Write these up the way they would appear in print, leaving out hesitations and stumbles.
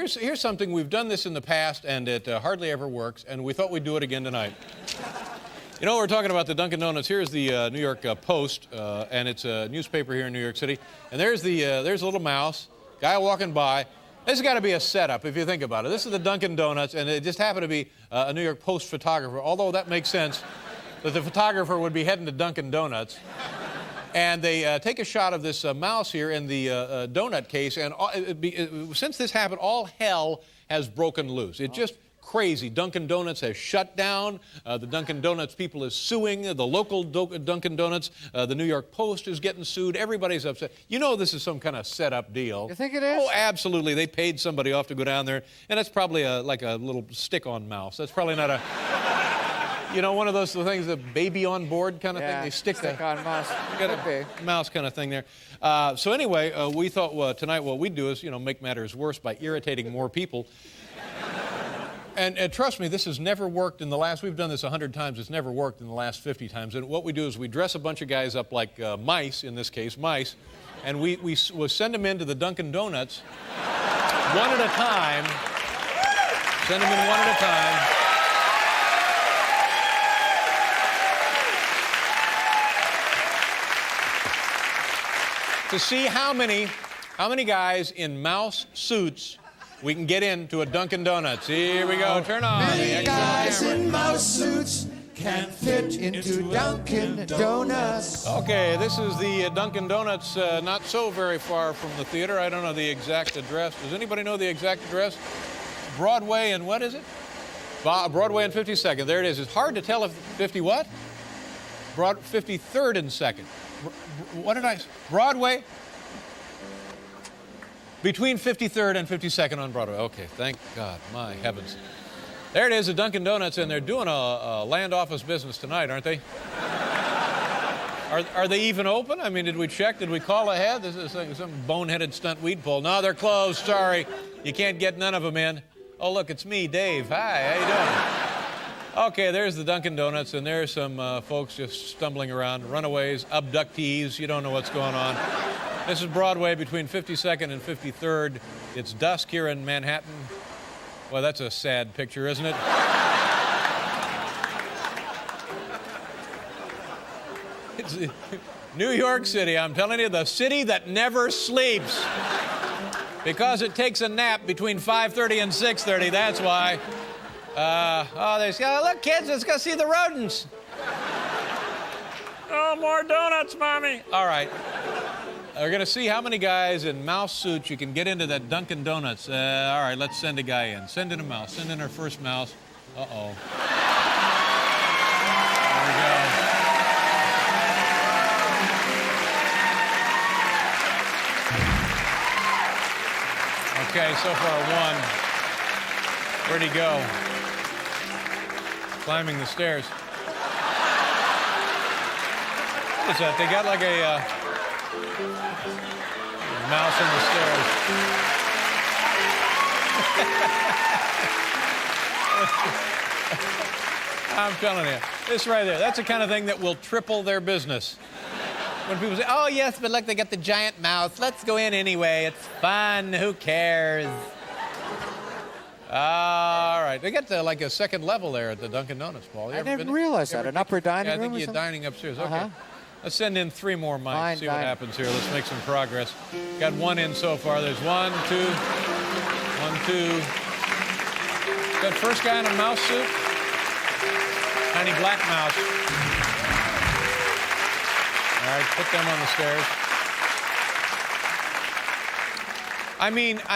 Here's something. We've done this in the past, and it hardly ever works, and we thought we'd do it again tonight. You know, we're talking about the Dunkin' Donuts. Here's the New York Post, and it's a newspaper here in New York City. And there's a little mouse, guy walking by. This has got to be a setup, if you think about it. This is the Dunkin' Donuts, and it just happened to be a New York Post photographer, although that makes sense that the photographer would be heading to Dunkin' Donuts. And they take a shot of this mouse here in the donut case, and since this happened, all hell has broken loose. It's just crazy. Dunkin' Donuts has shut down. The Dunkin' Donuts people is suing. The local Dunkin' Donuts, the New York Post is getting sued. Everybody's upset. You know this is some kind of set-up deal. You think it is? Oh, absolutely. They paid somebody off to go down there, and it's probably like a little stick-on mouse. That's probably not a... You know, one of those things, the baby on board kind of thing. They stick on mouse. Got a mouse kind of thing there. So anyway, we thought tonight what we'd do is, you know, make matters worse by irritating more people. And trust me, this has never worked in the last, we've done this 100 times, it's never worked in the last 50 times. And what we do is we dress a bunch of guys up like mice, in this case, mice, and we send them into the Dunkin' Donuts one at a time. Send them in one at a time. To see how many guys in mouse suits we can get into a Dunkin' Donuts. Here we go. Turn on. Many guys in mouse suits can fit into Dunkin' Donuts. Okay, this is the Dunkin' Donuts, not so very far from the theater. I don't know the exact address. Does anybody know the exact address? Broadway and what is it? Broadway and 52nd. There it is. It's hard to tell if 50 what? 53rd and 2nd. What did I say? Broadway? Between 53rd and 52nd on Broadway. Okay, thank God. My heavens. There it is, the Dunkin' Donuts, and they're doing a land office business tonight, aren't they? Are they even open? I mean, did we check? Did we call ahead? This is like some boneheaded stunt weed pull. No, they're closed. Sorry. You can't get none of them in. Oh, look, it's me, Dave. Hi, how you doing? Okay, there's the Dunkin' Donuts, and there's some folks just stumbling around, runaways, abductees, you don't know what's going on. This is Broadway between 52nd and 53rd. It's dusk here in Manhattan. Well, that's a sad picture, isn't it? It's New York City, I'm telling you, the city that never sleeps. Because it takes a nap between 5:30 and 6:30, that's why. They say, oh, look, kids, let's go see the rodents. Oh, more donuts, Mommy. All right. We're going to see how many guys in mouse suits you can get into that Dunkin' Donuts. All right, let's send a guy in. Send in a mouse. Send in our first mouse. Uh-oh. There we go. Okay, so far one. Where'd he go? Climbing the stairs. What is that? They got like a mouse on the stairs. I'm telling you, this right there, that's the kind of thing that will triple their business. When people say, oh, yes, but look, they got the giant mouse. Let's go in anyway. It's fun. Who cares? All right. They got like a second level there at the Dunkin' Donuts, Paul. I didn't realize that. An upper dining room? I think you're dining upstairs. Okay. Let's send in 3 more mics. See what happens here. Let's make some progress. Got 1 in so far. There's 1, 2, 1, 2. That first guy in a mouse suit? Tiny black mouse. All right, put them on the stairs. I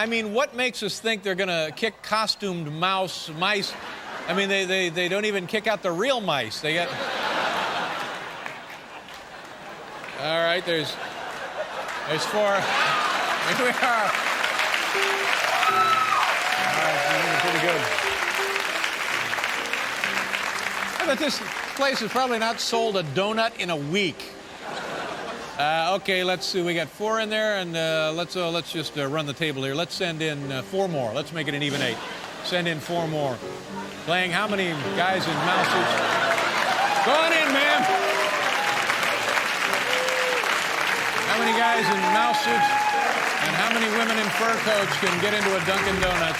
mean, what makes us think they're going to kick costumed mice? I mean, they don't even kick out the real mice. They got... All right, there's 4. Here we are. All right, we're pretty good. I bet this place has probably not sold a donut in a week. Okay, let's see. We got 4 in there, and let's just run the table here. Let's send in 4 more. Let's make it an even 8. Send in 4 more. Playing how many guys in mouse suits? Go on in, ma'am. How many guys in mouse suits? And how many women in fur coats can get into a Dunkin' Donuts?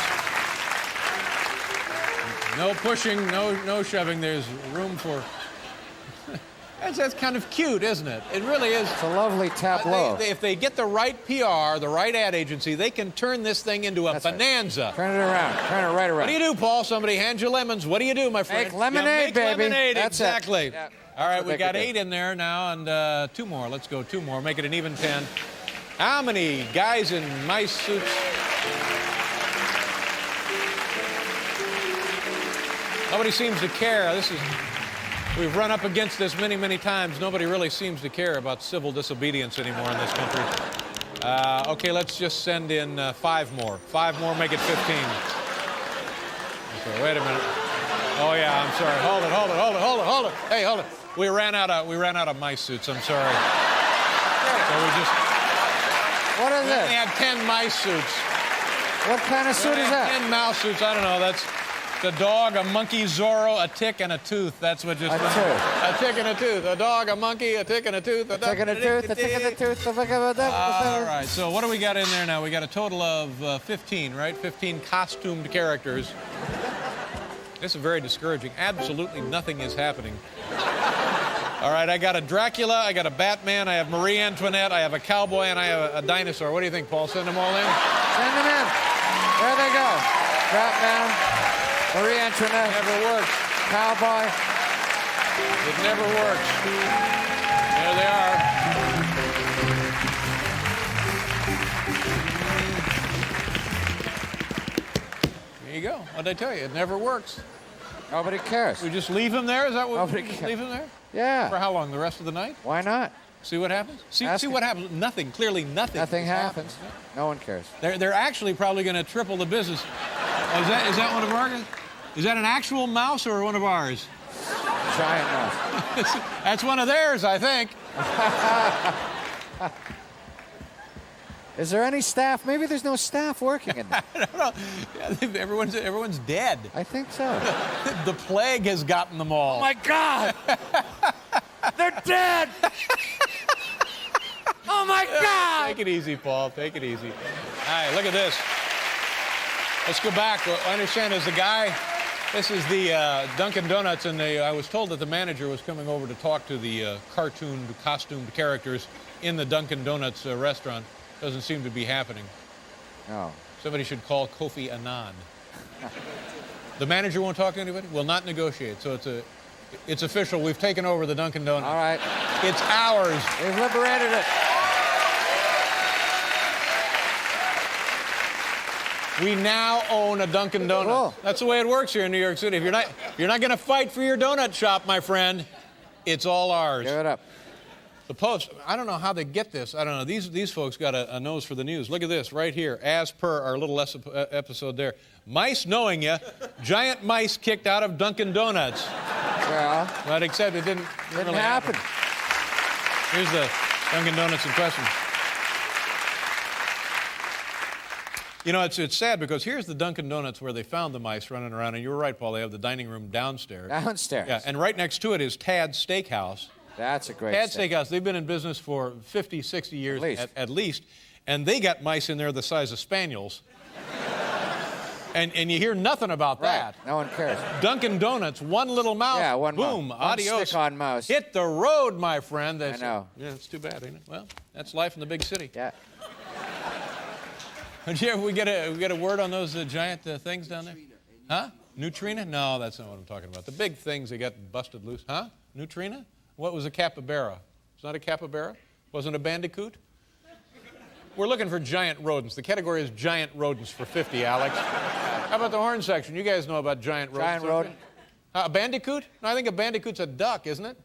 No pushing, no shoving. There's room for... That's kind of cute, isn't it? It really is. It's a lovely tableau. If they get the right PR, the right ad agency, they can turn this thing into a bonanza. Right. Turn it around. Turn it right around. What do you do, Paul? Somebody hands you lemons. What do you do, my friend? Make lemonade, make baby. Lemonade, That's exactly. Yeah. All right, we got 8 in there now, and 2 more. Let's go 2 more. Make it an even 10. How many guys in mice suits? Nobody seems to care. We've run up against this many, many times. Nobody really seems to care about civil disobedience anymore in this country. Okay, let's just send in 5 more. 5 more, make it 15. Okay, wait a minute. Oh yeah, I'm sorry. Hold it. Hey, hold it. We ran out of mice suits. I'm sorry. So we just. What is We this? only had 10 mice suits. What kind of suit is that? 10 mouse suits. I don't know. That's. A dog, a monkey, Zorro, a tick, and a tooth. That's what just... A tooth. A tick and a tooth. A dog, a monkey, a tick, and a tooth. A tick and a tooth, a tick and a tooth. All right, so what do we got in there now? We got a total of 15, right? 15 costumed characters. This is very discouraging. Absolutely nothing is happening. All right, I got a Dracula, I got a Batman, I have Marie Antoinette, I have a cowboy, and I have a dinosaur. What do you think, Paul? Send them all in? Send them in. There they go. Batman. Marie Antoinette. Never works. Cowboy. It never works. There they are. There you go. What'd I tell you? It never works. Nobody cares. We just leave him there? Is that what Nobody we just cares. leave him there? Yeah. For how long? The rest of the night? Why not? See what happens? See Ask what happens? Nothing. Clearly nothing. Nothing happens. No one cares. They're actually probably going to triple the business. Oh, is that one of ours? Is that an actual mouse or one of ours? Giant mouse. That's one of theirs, I think. Is there any staff? Maybe there's no staff working in there. I don't know. Yeah, everyone's dead. I think so. The plague has gotten them all. Oh my God! They're dead! Oh my God! Take it easy, Paul. Take it easy. All right, look at this. Let's go back. I understand there's a guy. This is the Dunkin' Donuts, and I was told that the manager was coming over to talk to the cartooned, costumed characters in the Dunkin' Donuts restaurant. Doesn't seem to be happening. No. Somebody should call Kofi Annan. The manager won't talk to anybody? Will not negotiate. So it's official. We've taken over the Dunkin' Donuts. All right. It's ours. We've liberated it. We now own a Dunkin' Donuts. Cool. That's the way it works here in New York City. If you're not going to fight for your donut shop, my friend, it's all ours. Give it up. The Post, I don't know how they get this. I don't know. These folks got a nose for the news. Look at this right here. As per our little episode there. Mice knowing ya, giant mice kicked out of Dunkin' Donuts. Well, But except it didn't really happen. Here's the Dunkin' Donuts in question. You know, it's sad because here's the Dunkin' Donuts where they found the mice running around. And you were right, Paul. They have the dining room downstairs. downstairs. Yeah, and right next to it is Tad's Steakhouse. That's a great Tad's steak. Steakhouse, they've been in business for 50, 60 years at least. And they got mice in there the size of spaniels. and you hear nothing about that. No one cares. Dunkin' Donuts, one little mouse. Yeah, one boom, mouse. adios. Stick-on mouse. Hit the road, my friend. I know. Yeah, it's too bad, ain't it? Well, that's life in the big city. Yeah. Did you ever we get a word on those giant things down there? Huh? Neutrina? No, that's not what I'm talking about. The big things that got busted loose. Huh? Neutrina? What was a capybara? It's not a capybara? Wasn't a bandicoot? We're looking for giant rodents. The category is giant rodents for 50, Alex. How about the horn section? You guys know about giant rodents. Giant rodent. A bandicoot? No, I think a bandicoot's a duck, isn't it?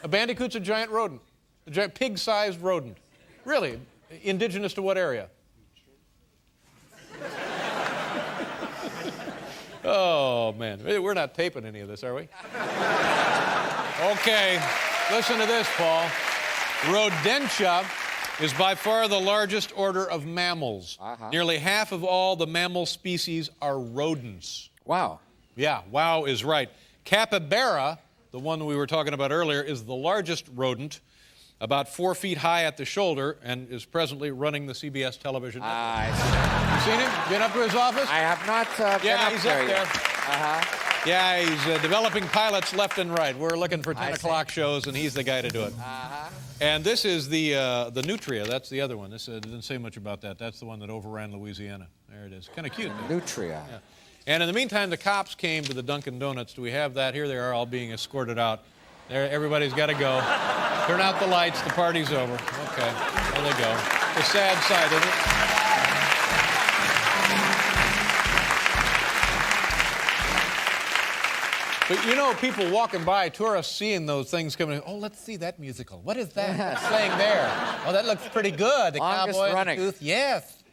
A bandicoot's a giant rodent. A giant pig-sized rodent. Really? Indigenous to what area? Oh, man. We're not taping any of this, are we? Okay. Listen to this, Paul. Rodentia is by far the largest order of mammals. Nearly half of all the mammal species are rodents. Wow. Yeah, wow is right. Capybara, the one we were talking about earlier, is the largest rodent. about 4 feet high at the shoulder, and is presently running the CBS television network. I You seen him? Been up to his office? I have not been Yeah, up he's there up yet. there. Yeah, he's developing pilots left and right. We're looking for 10 I see. o'clock shows, and he's the guy to do it. And this is the Nutria. That's the other one. This didn't say much about that. That's the one that overran Louisiana. There it is. Kind of cute. Nutria. Yeah. And in the meantime, the cops came to the Dunkin Donuts. Do we have that? Here they are, all being escorted out. There, everybody's got to go. Turn out the lights. The party's over. Okay, there they go. The sad side, isn't it? But you know, people walking by, tourists seeing those things coming, oh, let's see that musical. What is that? That's playing there. Oh, that looks pretty good. The Longest Cowboy and the running. Tooth. Yes.